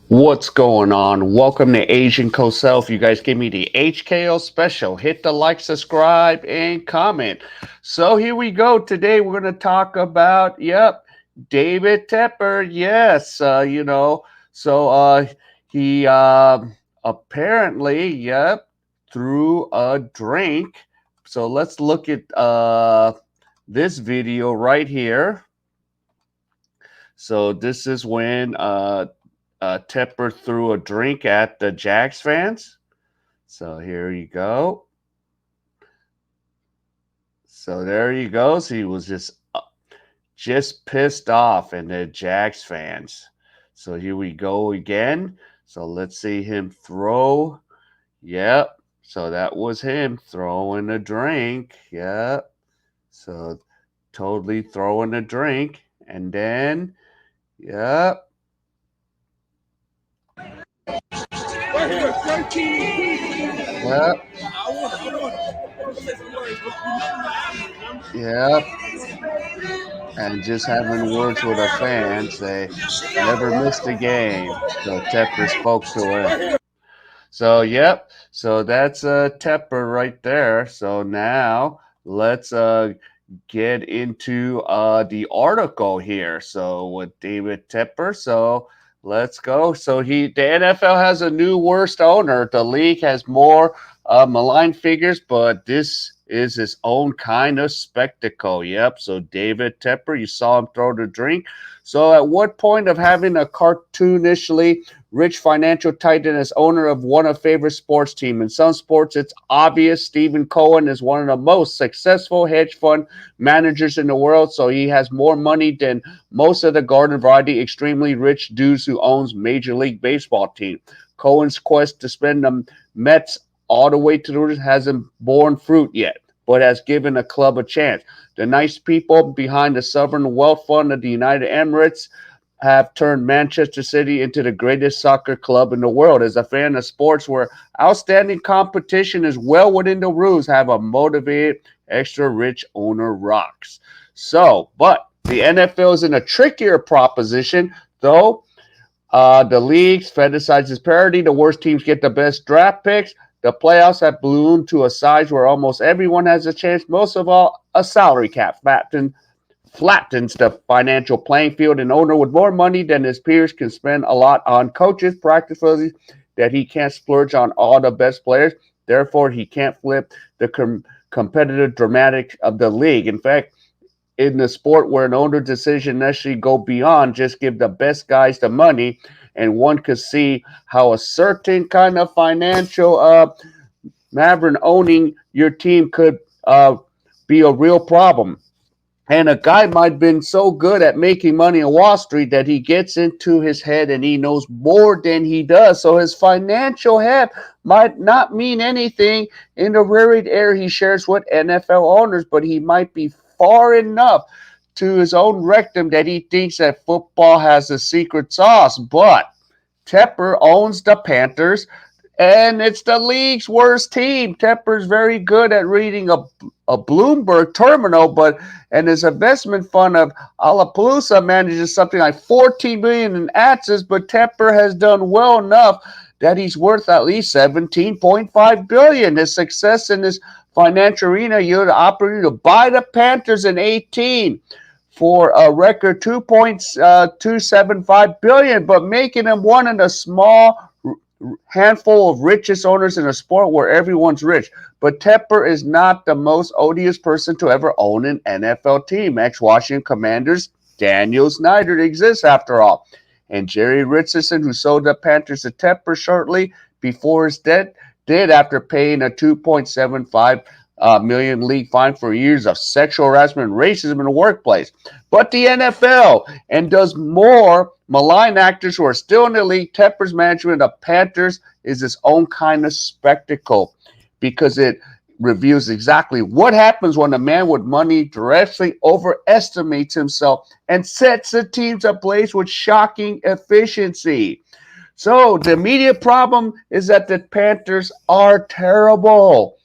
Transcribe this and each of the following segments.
What's going on? Welcome to Asian Cosell. If you guys give me the HKO special, hit the like, subscribe, and comment. So here we go. Today we're going to talk about, David Tepper. Yes, he apparently, threw a drink. So let's look at this video right here. So this is when Tepper threw a drink at the Jags fans. So here you go. So there he goes. He was just pissed off and the Jags fans. So here we go again. So let's see him throw. Yep. So that was him throwing a drink. Yep. So totally throwing a drink. And then, yep. Yep. Yep. And just having words with our fans. They never missed a game. So Tepper spoke to him. So, yep. So that's Tepper right there. So now let's get into the article here. So with David Tepper. So let's go. So the NFL has a new worst owner. The league has more maligned figures, but this is his own kind of spectacle. Yep. So David Tepper, you saw him throw the drink. So at what point of having a cartoonishly rich financial titan as owner of one of favorite sports team? In some sports, it's obvious. Stephen Cohen is one of the most successful hedge fund managers in the world, so he has more money than most of the garden variety extremely rich dudes who owns Major League Baseball team. Cohen's quest to spend the Mets all the way to the roots hasn't borne fruit yet, but has given a club a chance. The nice people behind the sovereign wealth fund of the United Emirates have turned Manchester City into the greatest soccer club in the world. As a fan of sports where outstanding competition is well within the rules, have a motivated, extra rich owner rocks. So, but the NFL is in a trickier proposition, though. The leagues fetishizes parity. The worst teams get the best draft picks. The playoffs have ballooned to a size where almost everyone has a chance. Most of all, a salary cap flattens the financial playing field. An owner with more money than his peers can spend a lot on coaches, practice facilities that he can't splurge on all the best players. Therefore, he can't flip the competitive dramatics of the league. In fact, in the sport where an owner decision necessarily go beyond just give the best guys the money, and one could see how a certain kind of financial maverick owning your team could be a real problem. And a guy might have been so good at making money on Wall Street that he gets into his head and he knows more than he does. So his financial head might not mean anything in the rarefied air he shares with NFL owners, but he might be far enough to his own rectum that he thinks that football has a secret sauce. But Tepper owns the Panthers, and it's the league's worst team. Tepper's very good at reading a Bloomberg terminal, and his investment fund of Alapalooza manages something like 14 million in assets, but Tepper has done well enough that he's worth at least 17.5 billion. His success in this financial arena yielded the opportunity to buy the Panthers in 18 for a record 2.275 billion, but making him one of the small handful of richest owners in a sport where everyone's rich. But Tepper is not the most odious person to ever own an NFL team. Ex-Washington Commanders Daniel Snyder exists after all. And Jerry Richardson, who sold the Panthers to Tepper shortly before his death, did after paying a 2.75 million league fine for years of sexual harassment and racism in the workplace. But the NFL and does more malign actors who are still in the league. Tepper's management of Panthers is its own kind of spectacle because it reveals exactly what happens when a man with money directly overestimates himself and sets the teams ablaze with shocking efficiency. So the immediate problem is that the Panthers are terrible.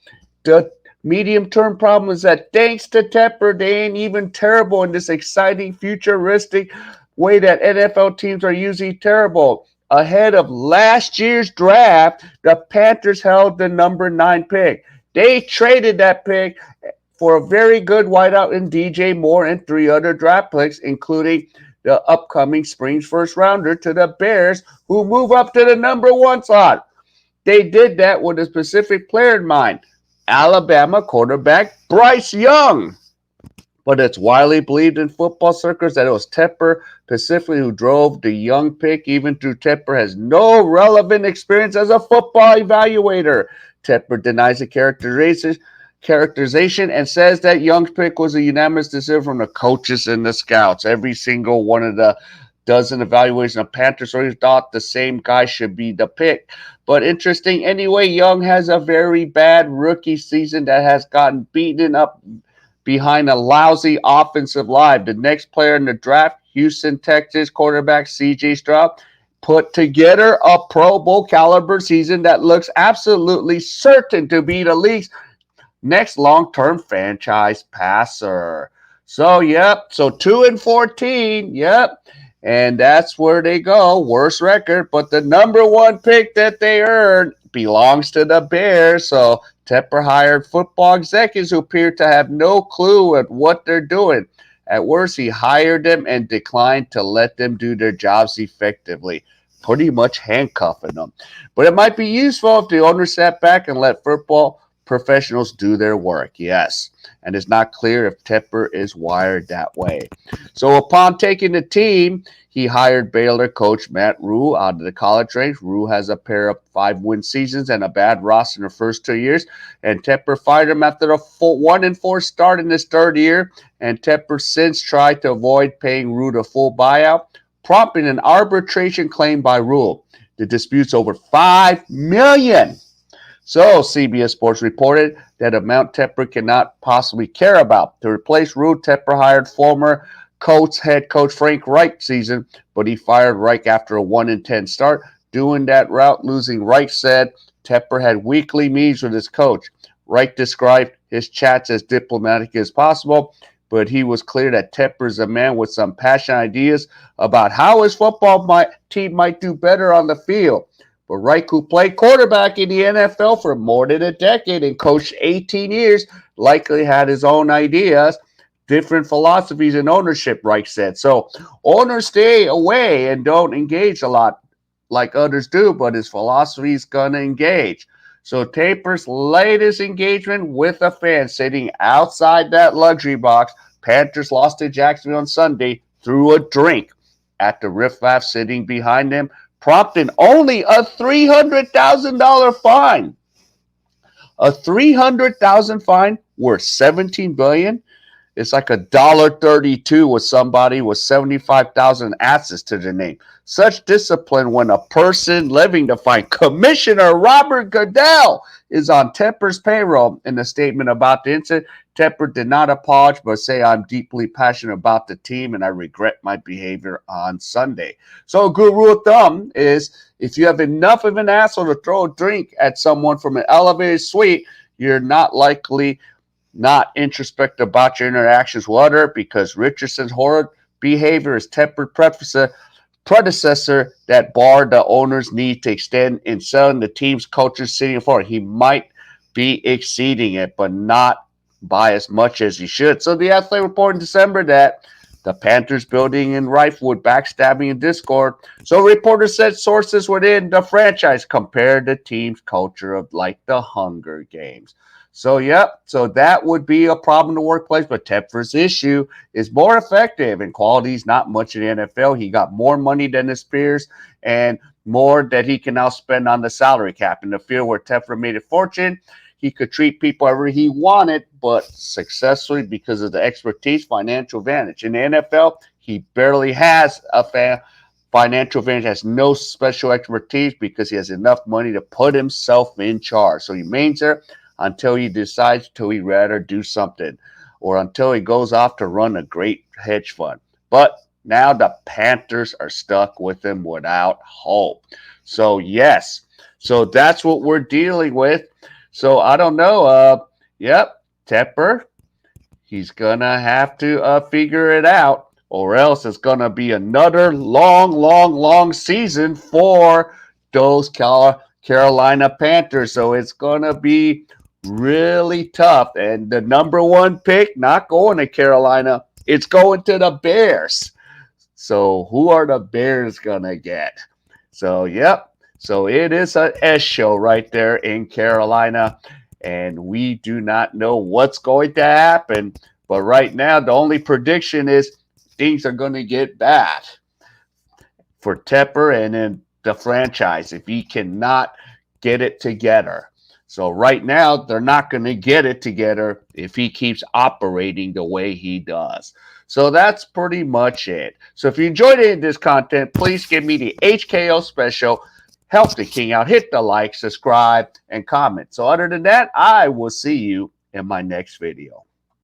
The medium-term problem is that thanks to Tepper, they ain't even terrible in this exciting, futuristic way that NFL teams are usually terrible. ahead of last year's draft, the Panthers held the number 9 pick. They traded that pick for a very good wideout in DJ Moore and 3 other draft picks, including the upcoming spring's first rounder, to the Bears, who move up to the number 1 slot. They did that with a specific player in mind, Alabama quarterback Bryce Young. But it's widely believed in football circles that it was Tepper specifically who drove the Young pick, even though Tepper has no relevant experience as a football evaluator. Tepper denies the characterization and says that Young's pick was a unanimous decision from the coaches and the scouts. Every single one of the dozen evaluations of Panthers always thought the same guy should be the pick. But interesting anyway, Young has a very bad rookie season that has gotten beaten up behind a lousy offensive line. The next player in the draft, Houston, Texas quarterback C.J. Stroud, put together a Pro Bowl caliber season that looks absolutely certain to be the league's next long-term franchise passer. So, so 2-14, and that's where they go. Worst record, but the number 1 pick that they earned belongs to the Bears. So Tepper hired football executives who appear to have no clue at what they're doing. At worst, he hired them and declined to let them do their jobs effectively, pretty much handcuffing them. But it might be useful if the owner sat back and let football professionals do their work, yes. And it's not clear if Tepper is wired that way. So upon taking the team, he hired Baylor coach Matt Rhule out of the college ranks. Rhule has a pair of 5-win seasons and a bad roster in the first 2 years. And Tepper fired him after a 1-4 start in his 3rd year. And Tepper since tried to avoid paying Rhule the full buyout, prompting an arbitration claim by Rhule. The dispute's over $5 million. So CBS Sports reported that amount Tepper cannot possibly care about. To replace Rhule, Tepper hired former head coach Frank Reich season, but he fired Reich after a 1-10 start. Doing that route, losing Reich said Tepper had weekly meetings with his coach. Reich described his chats as diplomatic as possible, but he was clear that Tepper is a man with some passionate ideas about how his football team might do better on the field. But Reich, who played quarterback in the NFL for more than a decade and coached 18 years, likely had his own ideas, different philosophies and ownership, Reich said. So owners stay away and don't engage a lot like others do, but his philosophy is going to engage. So Tepper's latest engagement with a fan sitting outside that luxury box, Panthers lost to Jacksonville on Sunday through a drink at the Riff Raff sitting behind them, prompting only a $300,000 fine. A $300,000 fine worth $17 billion. It's like $1.32 with somebody with 75,000 assets to their name. Such discipline when a person living to find Commissioner Robert Goodell is on Tepper's payroll. In a statement about the incident, Tepper did not apologize, but say, I'm deeply passionate about the team and I regret my behavior on Sunday. So a good rule of thumb is if you have enough of an asshole to throw a drink at someone from an elevated suite, you're not likely not introspective about your interactions with others, because Richardson's horrid behavior is Tepper's predecessor that barred the owner's need to extend in selling the team's culture sitting forward. He might be exceeding it, but not by as much as he should. So the Athletic reported in December that the Panthers building in rife with backstabbing and discord. So reporters said sources within the franchise compared the team's culture of like the Hunger Games. So, so that would be a problem in the workplace, but Tepper's issue is more effective and quality's not much in the NFL. He got more money than his peers and more that he can now spend on the salary cap. In the field where Tepper made a fortune, he could treat people however he wanted, but successfully because of the expertise, financial advantage. In the NFL, he barely has a financial advantage, has no special expertise because he has enough money to put himself in charge. So he remains there until he decides he'd rather do something, or until he goes off to run a great hedge fund. But now the Panthers are stuck with him without hope. So, yes. So that's what we're dealing with. So I don't know. Tepper, he's going to have to figure it out. or else it's going to be another long season for those Carolina Panthers. So it's going to be really tough. And the number one pick, not going to Carolina, it's going to the Bears. So who are the Bears going to get? So, yep. So it is a S show right there in Carolina. And we do not know what's going to happen. But right now, the only prediction is things are going to get bad for Tepper and in the franchise if he cannot get it together. So right now, they're not going to get it together if he keeps operating the way he does. So that's pretty much it. So if you enjoyed any of this content, please give me the HKO special. Help the king out. Hit the like, subscribe, and comment. So other than that, I will see you in my next video.